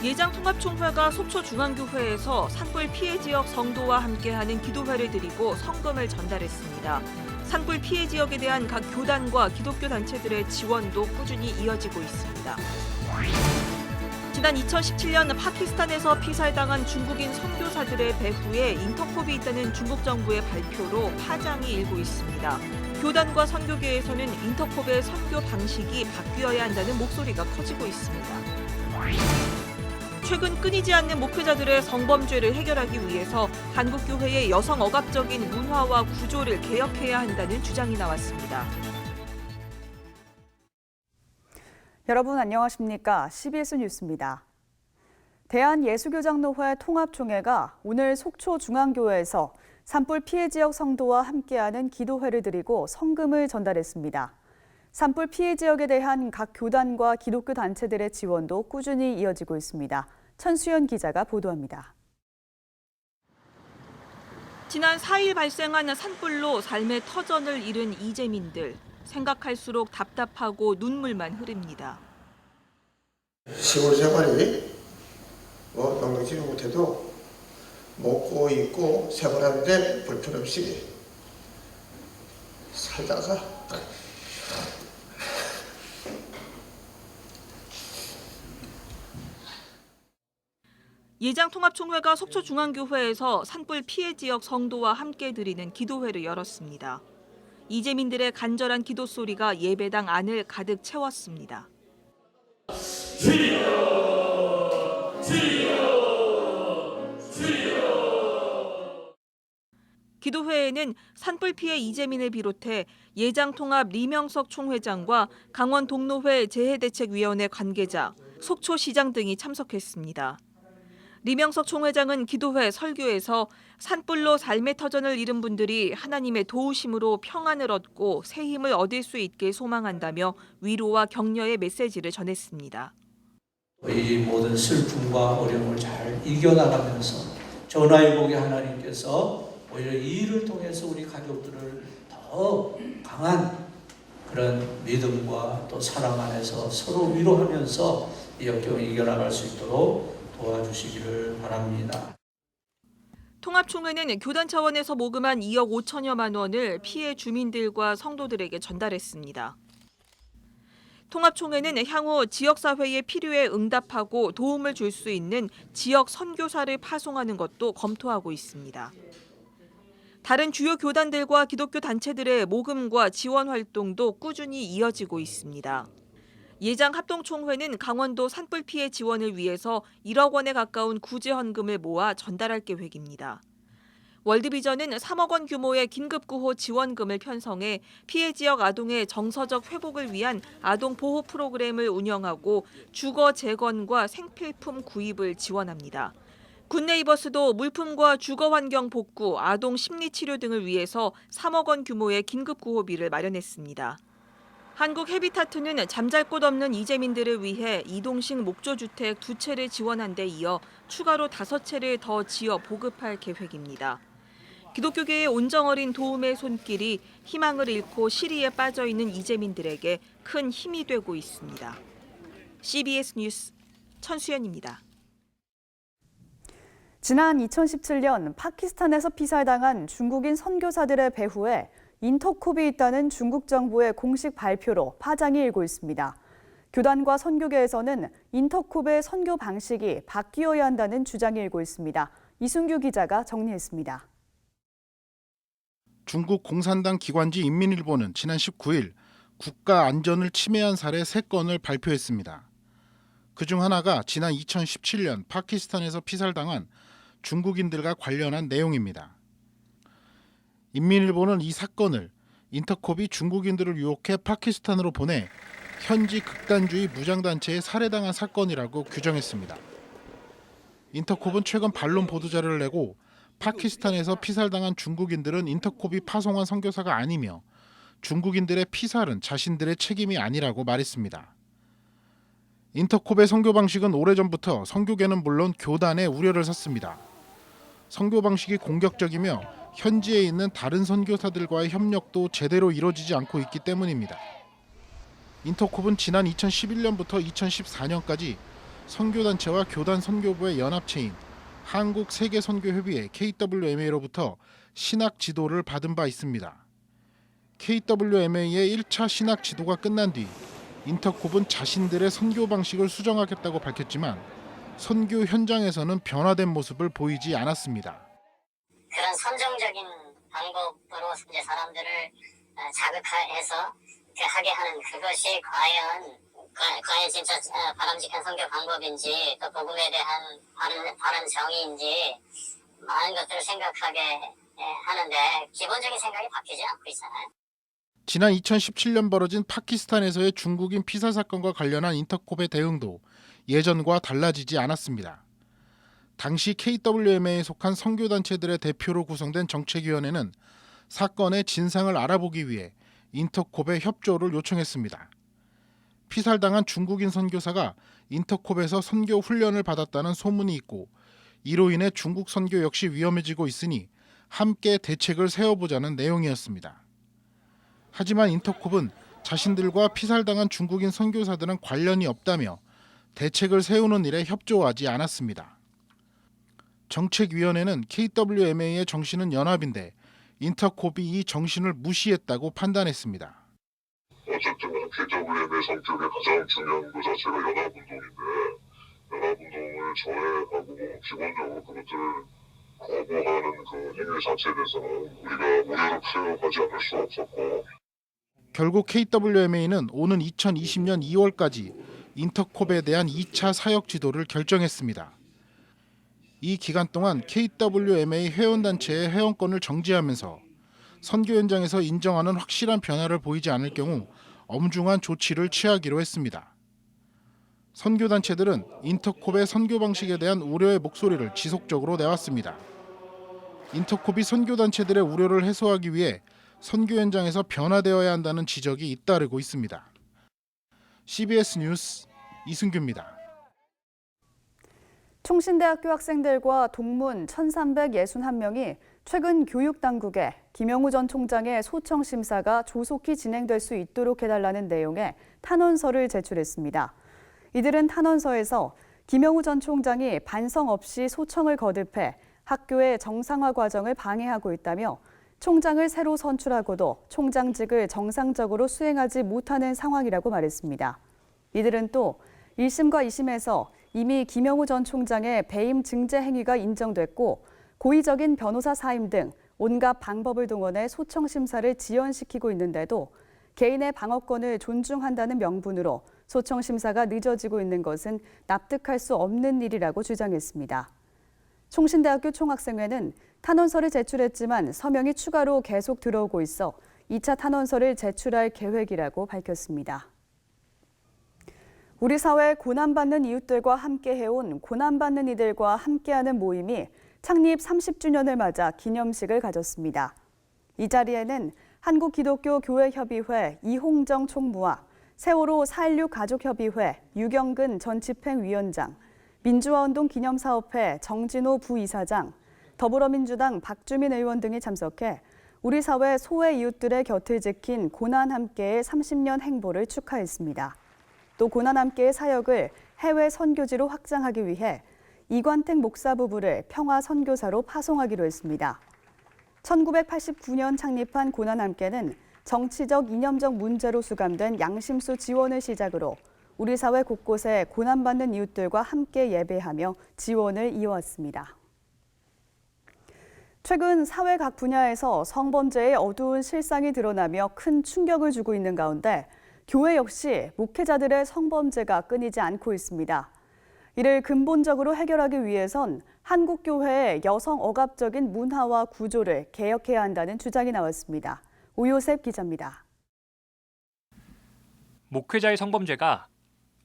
예장통합총회가 속초중앙교회에서 산불 피해 지역 성도와 함께하는 기도회를 드리고 성금을 전달했습니다. 산불 피해 지역에 대한 각 교단과 기독교 단체들의 지원도 꾸준히 이어지고 있습니다. 지난 2017년 파키스탄에서 피살당한 중국인 선교사들의 배후에 인터콥이 있다는 중국 정부의 발표로 파장이 일고 있습니다. 교단과 선교계에서는 인터콥의 선교 방식이 바뀌어야 한다는 목소리가 커지고 있습니다. 최근 끊이지 않는 목회자들의 성범죄를 해결하기 위해서 한국교회의 여성 억압적인 문화와 구조를 개혁해야 한다는 주장이 나왔습니다. 여러분 안녕하십니까? CBS 뉴스입니다. 대한예수교장로회 통합총회가 오늘 속초중앙교회에서 산불 피해 지역 성도와 함께하는 기도회를 드리고 성금을 전달했습니다. 산불 피해 지역에 대한 각 교단과 기독교 단체들의 지원도 꾸준히 이어지고 있습니다. 천수연 기자가 보도합니다. 지난 4일 발생한 산불로 삶의 터전을 잃은 이재민들. 생각할수록 답답하고 눈물만 흐릅니다. 시골 생활이 넉넉지 못해도 먹고 입고 생활하는데 불편 없이 살다가 예장통합총회가 속초중앙교회에서 산불 피해 지역 성도와 함께 드리는 기도회를 열었습니다. 이재민들의 간절한 기도 소리가 예배당 안을 가득 채웠습니다. 주여, 주여, 주여. 기도회에는 산불 피해 이재민을 비롯해 예장통합 리명석 총회장과 강원 동로회 재해대책위원회 관계자, 속초시장 등이 참석했습니다. 리명석 총회장은 기도회 설교에서 산불로 삶의 터전을 잃은 분들이 하나님의 도우심으로 평안을 얻고 새 힘을 얻을 수 있게 소망한다며 위로와 격려의 메시지를 전했습니다. 이 모든 슬픔과 어려움을 잘 이겨나가면서 전화위복의 하나님께서 오히려 이 일을 통해서 우리 가족들을 더 강한 그런 믿음과 또 사랑 안에서 서로 위로하면서 이 역경을 이겨나갈 수 있도록 도와주시기를 바랍니다. 통합총회는 교단 차원에서 모금한 2억 5천여만 원을 피해 주민들과 성도들에게 전달했습니다. 통합총회는 향후 지역사회의 필요에 응답하고 도움을 줄 수 있는 지역 선교사를 파송하는 것도 검토하고 있습니다. 다른 주요 교단들과 기독교 단체들의 모금과 지원 활동도 꾸준히 이어지고 있습니다. 예장합동총회는 강원도 산불 피해 지원을 위해서 1억 원에 가까운 구제 헌금을 모아 전달할 계획입니다. 월드비전은 3억 원 규모의 긴급구호 지원금을 편성해 피해 지역 아동의 정서적 회복을 위한 아동 보호 프로그램을 운영하고 주거 재건과 생필품 구입을 지원합니다. 굿네이버스도 물품과 주거 환경 복구, 아동 심리 치료 등을 위해서 3억 원 규모의 긴급구호비를 마련했습니다. 한국 헤비타트는 잠잘 곳 없는 이재민들을 위해 이동식 목조주택 2채를 지원한 데 이어 추가로 5채를 더 지어 보급할 계획입니다. 기독교계의 온정어린 도움의 손길이 희망을 잃고 시리에 빠져 있는 이재민들에게 큰 힘이 되고 있습니다. CBS 뉴스 천수연입니다. 지난 2017년 파키스탄에서 피살당한 중국인 선교사들의 배후에 인터콥이 있다는 중국 정부의 공식 발표로 파장이 일고 있습니다. 교단과 선교계에서는 인터콥의 선교 방식이 바뀌어야 한다는 주장이 일고 있습니다. 이순규 기자가 정리했습니다. 중국 공산당 기관지 인민일보는 지난 19일 국가 안전을 침해한 사례 3건을 발표했습니다. 그중 하나가 지난 2017년 파키스탄에서 피살당한 중국인들과 관련한 내용입니다. 인민일보는 이 사건을 인터콥이 중국인들을 유혹해 파키스탄으로 보내 현지 극단주의 무장단체에 살해당한 사건이라고 규정했습니다. 인터콥은 최근 반론 보도자료를 내고 파키스탄에서 피살당한 중국인들은 인터콥이 파송한 선교사가 아니며 중국인들의 피살은 자신들의 책임이 아니라고 말했습니다. 인터콥의 선교 방식은 오래전부터 선교계는 물론 교단의 우려를 샀습니다. 선교 방식이 공격적이며 현지에 있는 다른 선교사들과의 협력도 제대로 이루어지지 않고 있기 때문입니다. 인터콥은 지난 2011년부터 2014년까지 선교단체와 교단 선교부의 연합체인 한국세계선교협의회 KWMA로부터 신학 지도를 받은 바 있습니다. KWMA의 1차 신학 지도가 끝난 뒤 인터콥은 자신들의 선교 방식을 수정하겠다고 밝혔지만 선교 현장에서는 변화된 모습을 보이지 않았습니다. 그런 선정적인 방법으로 이제 사람들을 자극해서 하게 하는 그것이 과연 진짜 바람직한 선교 방법인지 또 복음에 대한 바른 정의인지 많은 것들을 생각하게 하는데 기본적인 생각이 바뀌지 않고 있잖아요. 지난 2017년 벌어진 파키스탄에서의 중국인 피살 사건과 관련한 인터콥의 대응도 예전과 달라지지 않았습니다. 당시 KWMA에 속한 선교단체들의 대표로 구성된 정책위원회는 사건의 진상을 알아보기 위해 인터콥의 협조를 요청했습니다. 피살당한 중국인 선교사가 인터콥에서 선교 훈련을 받았다는 소문이 있고 이로 인해 중국 선교 역시 위험해지고 있으니 함께 대책을 세워보자는 내용이었습니다. 하지만 인터콥은 자신들과 피살당한 중국인 선교사들은 관련이 없다며 대책을 세우는 일에 협조하지 않았습니다. 정책위원회는 KWMA의 정신은 연합인데 인터콥이 이 정신을 무시했다고 판단했습니다. 어쨌든 KWMA 성격의 가장 중요한 것 자체가 연합운동인데 연합운동을 저해하고 기본적으로 그것들을 거부하는 그 행위 자체에 대해서는 우리가 우려를 표현하지 않을 수 없었고 결국 KWMA는 오는 2020년 2월까지 인터콥에 대한 2차 사역 지도를 결정했습니다. 이 기간 동안 KWMA 회원단체의 회원권을 정지하면서 선교 현장에서 인정하는 확실한 변화를 보이지 않을 경우 엄중한 조치를 취하기로 했습니다. 선교단체들은 인터콥의 선교 방식에 대한 우려의 목소리를 지속적으로 내왔습니다. 인터콥이 선교단체들의 우려를 해소하기 위해 선교 현장에서 변화되어야 한다는 지적이 잇따르고 있습니다. CBS 뉴스 이승규입니다. 총신대학교 학생들과 동문 1,361명이 최근 교육당국에 김영우 전 총장의 소청 심사가 조속히 진행될 수 있도록 해달라는 내용의 탄원서를 제출했습니다. 이들은 탄원서에서 김영우 전 총장이 반성 없이 소청을 거듭해 학교의 정상화 과정을 방해하고 있다며 총장을 새로 선출하고도 총장직을 정상적으로 수행하지 못하는 상황이라고 말했습니다. 이들은 또 1심과 2심에서 이미 김영우 전 총장의 배임 증제 행위가 인정됐고 고의적인 변호사 사임 등 온갖 방법을 동원해 소청 심사를 지연시키고 있는데도 개인의 방어권을 존중한다는 명분으로 소청 심사가 늦어지고 있는 것은 납득할 수 없는 일이라고 주장했습니다. 총신대학교 총학생회는 탄원서를 제출했지만 서명이 추가로 계속 들어오고 있어 2차 탄원서를 제출할 계획이라고 밝혔습니다. 우리 사회 고난받는 이웃들과 함께 해온 고난받는 이들과 함께하는 모임이 창립 30주년을 맞아 기념식을 가졌습니다. 이 자리에는 한국기독교교회협의회 이홍정 총무와 세월호 4.16 가족협의회 유경근 전 집행위원장, 민주화운동 기념사업회 정진호 부이사장, 더불어민주당 박주민 의원 등이 참석해 우리 사회 소외 이웃들의 곁을 지킨 고난함께의 30년 행보를 축하했습니다. 또 고난함께의 사역을 해외 선교지로 확장하기 위해 이관택 목사 부부를 평화 선교사로 파송하기로 했습니다. 1989년 창립한 고난함께는 정치적 이념적 문제로 수감된 양심수 지원을 시작으로 우리 사회 곳곳에 고난받는 이웃들과 함께 예배하며 지원을 이어왔습니다. 최근 사회 각 분야에서 성범죄의 어두운 실상이 드러나며 큰 충격을 주고 있는 가운데 교회 역시 목회자들의 성범죄가 끊이지 않고 있습니다. 이를 근본적으로 해결하기 위해선 한국교회의 여성 억압적인 문화와 구조를 개혁해야 한다는 주장이 나왔습니다. 오요셉 기자입니다. 목회자의 성범죄가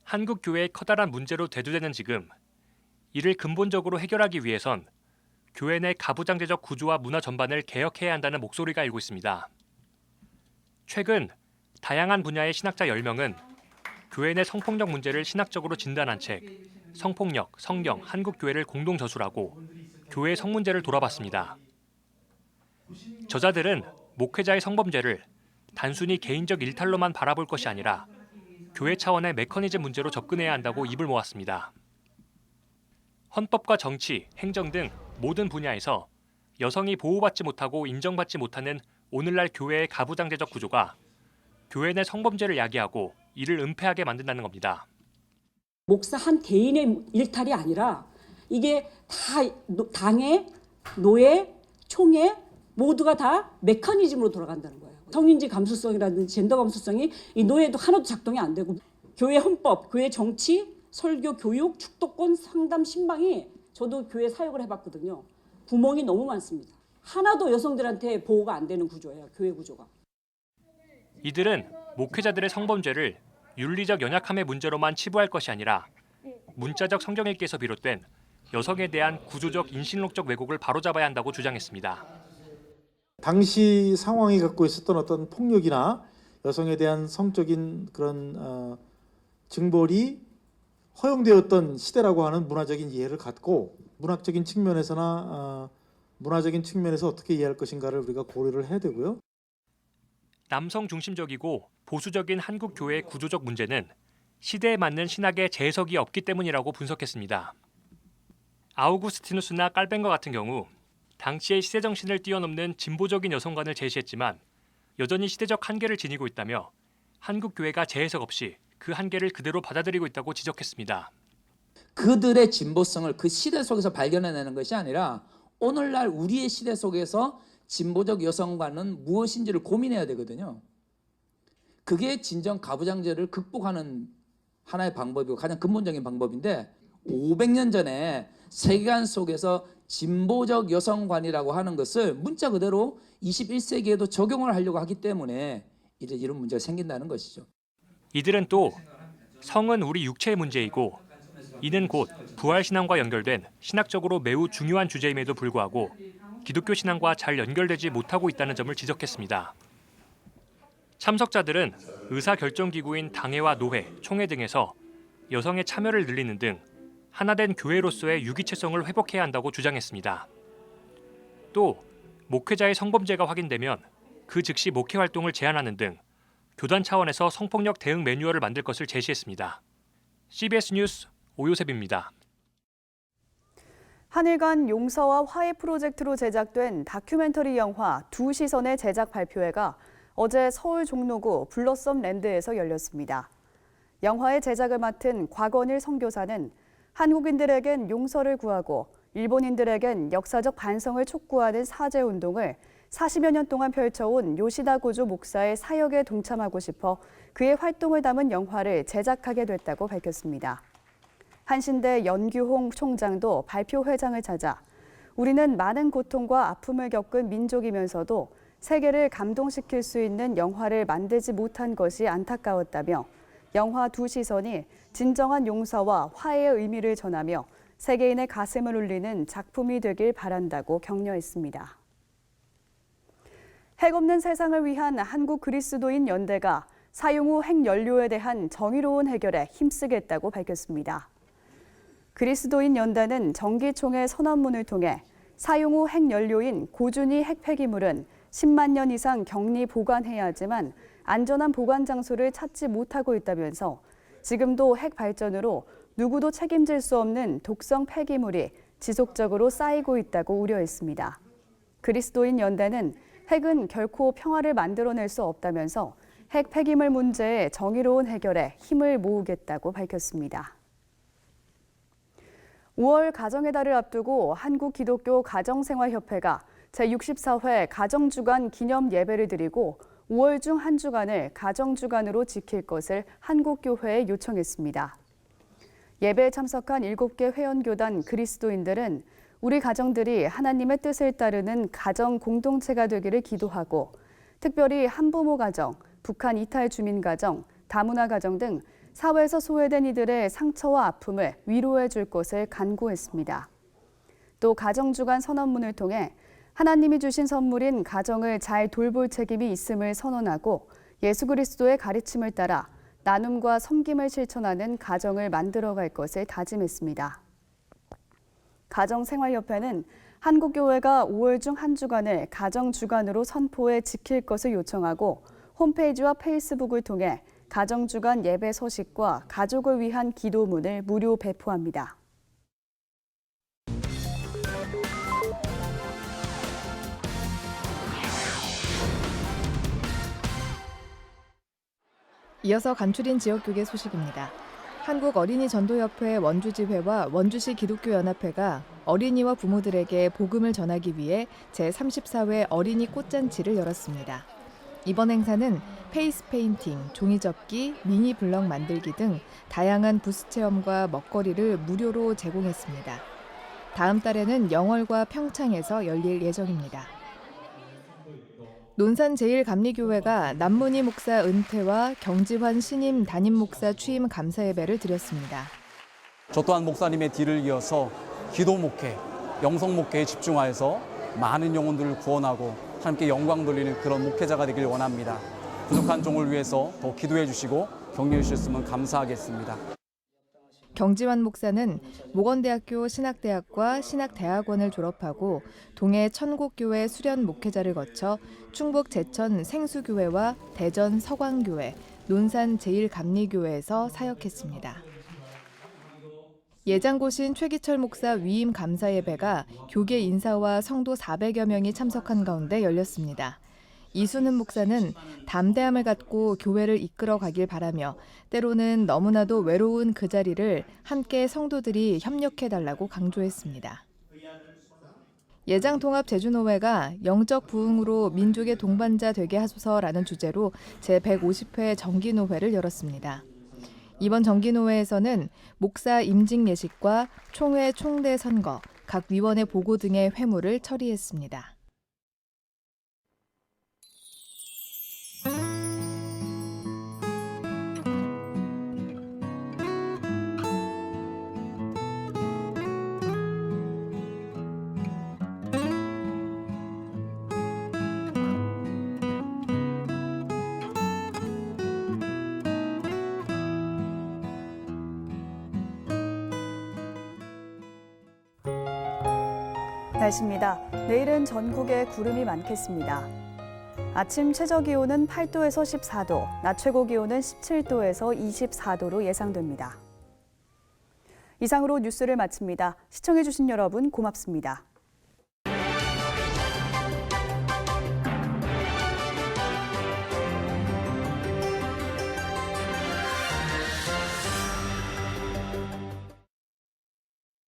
한국교회의 커다란 문제로 대두되는 지금, 이를 근본적으로 해결하기 위해선 교회 내 가부장제적 구조와 문화 전반을 개혁해야 한다는 목소리가 일고 있습니다. 최근 다양한 분야의 신학자 10명은 교회 내 성폭력 문제를 신학적으로 진단한 책 성폭력, 성경, 한국교회를 공동 저술하고 교회 성문제를 돌아봤습니다. 저자들은 목회자의 성범죄를 단순히 개인적 일탈로만 바라볼 것이 아니라 교회 차원의 메커니즘 문제로 접근해야 한다고 입을 모았습니다. 헌법과 정치, 행정 등 모든 분야에서 여성이 보호받지 못하고 인정받지 못하는 오늘날 교회의 가부장제적 구조가 교회 내 성범죄를 야기하고 이를 은폐하게 만든다는 겁니다. 목사 한 개인의 일탈이 아니라 이게 다 당회, 노예, 총회 모두가 다 메커니즘으로 돌아간다는 거예요. 성인지 감수성이라든지 젠더 감수성이 이 노예도 하나도 작동이 안 되고 교회 헌법, 교회 정치, 설교, 교육, 축도권, 상담, 신방이 저도 교회 사역을 해봤거든요. 구멍이 너무 많습니다. 하나도 여성들한테 보호가 안 되는 구조예요. 교회 구조가. 이들은 목회자들의 성범죄를 윤리적 연약함의 문제로만 치부할 것이 아니라 문자적 성경 읽기에서 비롯된 여성에 대한 구조적 인신록적 왜곡을 바로잡아야 한다고 주장했습니다. 당시 상황이 갖고 있었던 어떤 폭력이나 여성에 대한 성적인 그런 징벌이 허용되었던 시대라고 하는 문화적인 이해를 갖고 문학적인 측면에서나 문화적인 측면에서 어떻게 이해할 것인가를 우리가 고려를 해야 되고요. 남성 중심적이고 보수적인 한국 교회의 구조적 문제는 시대에 맞는 신학의 재해석이 없기 때문이라고 분석했습니다. 아우구스티누스나 깔벤과 같은 경우 당시의 시대 정신을 뛰어넘는 진보적인 여성관을 제시했지만 여전히 시대적 한계를 지니고 있다며 한국 교회가 재해석 없이 그 한계를 그대로 받아들이고 있다고 지적했습니다. 그들의 진보성을 그 시대 속에서 발견해내는 것이 아니라 오늘날 우리의 시대 속에서 진보적 여성관은 무엇인지를 고민해야 되거든요. 그게 진정 가부장제를 극복하는 하나의 방법이고 가장 근본적인 방법인데 500년 전에 세계관 속에서 진보적 여성관이라고 하는 것을 문자 그대로 21세기에도 적용을 하려고 하기 때문에 이런 문제가 생긴다는 것이죠. 이들은 또 성은 우리 육체의 문제이고 이는 곧 부활신앙과 연결된 신학적으로 매우 중요한 주제임에도 불구하고 기독교 신앙과 잘 연결되지 못하고 있다는 점을 지적했습니다. 참석자들은 의사결정기구인 당회와 노회, 총회 등에서 여성의 참여를 늘리는 등 하나된 교회로서의 유기체성을 회복해야 한다고 주장했습니다. 또 목회자의 성범죄가 확인되면 그 즉시 목회 활동을 제한하는 등 교단 차원에서 성폭력 대응 매뉴얼을 만들 것을 제시했습니다. CBS 뉴스 오요셉입니다. 한일 간 용서와 화해 프로젝트로 제작된 다큐멘터리 영화 두 시선의 제작 발표회가 어제 서울 종로구 블러썸 랜드에서 열렸습니다. 영화의 제작을 맡은 곽원일 선교사는 한국인들에겐 용서를 구하고 일본인들에겐 역사적 반성을 촉구하는 사죄운동을 40여 년 동안 펼쳐온 요시다 고조 목사의 사역에 동참하고 싶어 그의 활동을 담은 영화를 제작하게 됐다고 밝혔습니다. 한신대 연규홍 총장도 발표회장을 찾아 우리는 많은 고통과 아픔을 겪은 민족이면서도 세계를 감동시킬 수 있는 영화를 만들지 못한 것이 안타까웠다며 영화 두 시선이 진정한 용서와 화해의 의미를 전하며 세계인의 가슴을 울리는 작품이 되길 바란다고 격려했습니다. 핵 없는 세상을 위한 한국 그리스도인 연대가 사용 후 핵연료에 대한 정의로운 해결에 힘쓰겠다고 밝혔습니다. 그리스도인 연대는 정기총회 선언문을 통해 사용 후 핵연료인 고준위 핵폐기물은 10만 년 이상 격리 보관해야 하지만 안전한 보관 장소를 찾지 못하고 있다면서 지금도 핵 발전으로 누구도 책임질 수 없는 독성 폐기물이 지속적으로 쌓이고 있다고 우려했습니다. 그리스도인 연대는 핵은 결코 평화를 만들어낼 수 없다면서 핵 폐기물 문제의 정의로운 해결에 힘을 모으겠다고 밝혔습니다. 5월 가정의 달을 앞두고 한국기독교 가정생활협회가 제64회 가정주간 기념 예배를 드리고 5월 중 한 주간을 가정주간으로 지킬 것을 한국교회에 요청했습니다. 예배에 참석한 7개 회원교단 그리스도인들은 우리 가정들이 하나님의 뜻을 따르는 가정 공동체가 되기를 기도하고 특별히 한부모 가정, 북한 이탈 주민 가정, 다문화 가정 등 사회에서 소외된 이들의 상처와 아픔을 위로해 줄 것을 간구했습니다. 또 가정주간 선언문을 통해 하나님이 주신 선물인 가정을 잘 돌볼 책임이 있음을 선언하고 예수 그리스도의 가르침을 따라 나눔과 섬김을 실천하는 가정을 만들어갈 것을 다짐했습니다. 가정생활협회는 한국교회가 5월 중 한 주간을 가정주간으로 선포해 지킬 것을 요청하고 홈페이지와 페이스북을 통해 가정주간 예배 소식과 가족을 위한 기도문을 무료 배포합니다. 이어서 간추린 지역교계 소식입니다. 한국어린이전도협회 원주지회와 원주시 기독교연합회가 어린이와 부모들에게 복음을 전하기 위해 제34회 어린이 꽃잔치를 열었습니다. 이번 행사는 페이스 페인팅, 종이접기, 미니 블럭 만들기 등 다양한 부스 체험과 먹거리를 무료로 제공했습니다. 다음 달에는 영월과 평창에서 열릴 예정입니다. 논산제일감리교회가 남문희 목사 은퇴와 경지환 신임 담임 목사 취임 감사 예배를 드렸습니다. 저 또한 목사님의 뒤를 이어서 기도 목회, 영성 목회에 집중하여서 많은 영혼들을 구원하고 함께 영광 돌리는 그런 목회자가 되길 원합니다. 부족한 종을 위해서 더 기도해 주시고 격려해 주셨으면 감사하겠습니다. 경지환 목사는 모건대학교 신학대학과 신학대학원을 졸업하고 동해 천곡교회 수련 목회자를 거쳐 충북 제천 생수교회와 대전 서광교회, 논산 제일감리교회에서 사역했습니다. 예장고신 최기철 목사 위임 감사 예배가 교계 인사와 성도 400여 명이 참석한 가운데 열렸습니다. 이순흠 목사는 담대함을 갖고 교회를 이끌어 가길 바라며 때로는 너무나도 외로운 그 자리를 함께 성도들이 협력해달라고 강조했습니다. 예장통합제주노회가 영적 부흥으로 민족의 동반자 되게 하소서라는 주제로 제150회 정기노회를 열었습니다. 이번 정기노회에서는 목사 임직 예식과 총회 총대 선거, 각 위원회 보고 등의 회무를 처리했습니다. 날씨입니다. 내일은 전국에 구름이 많겠습니다. 아침 최저기온은 8도에서 14도, 낮 최고기온은 17도에서 24도로 예상됩니다. 이상으로 뉴스를 마칩니다. 시청해주신 여러분 고맙습니다.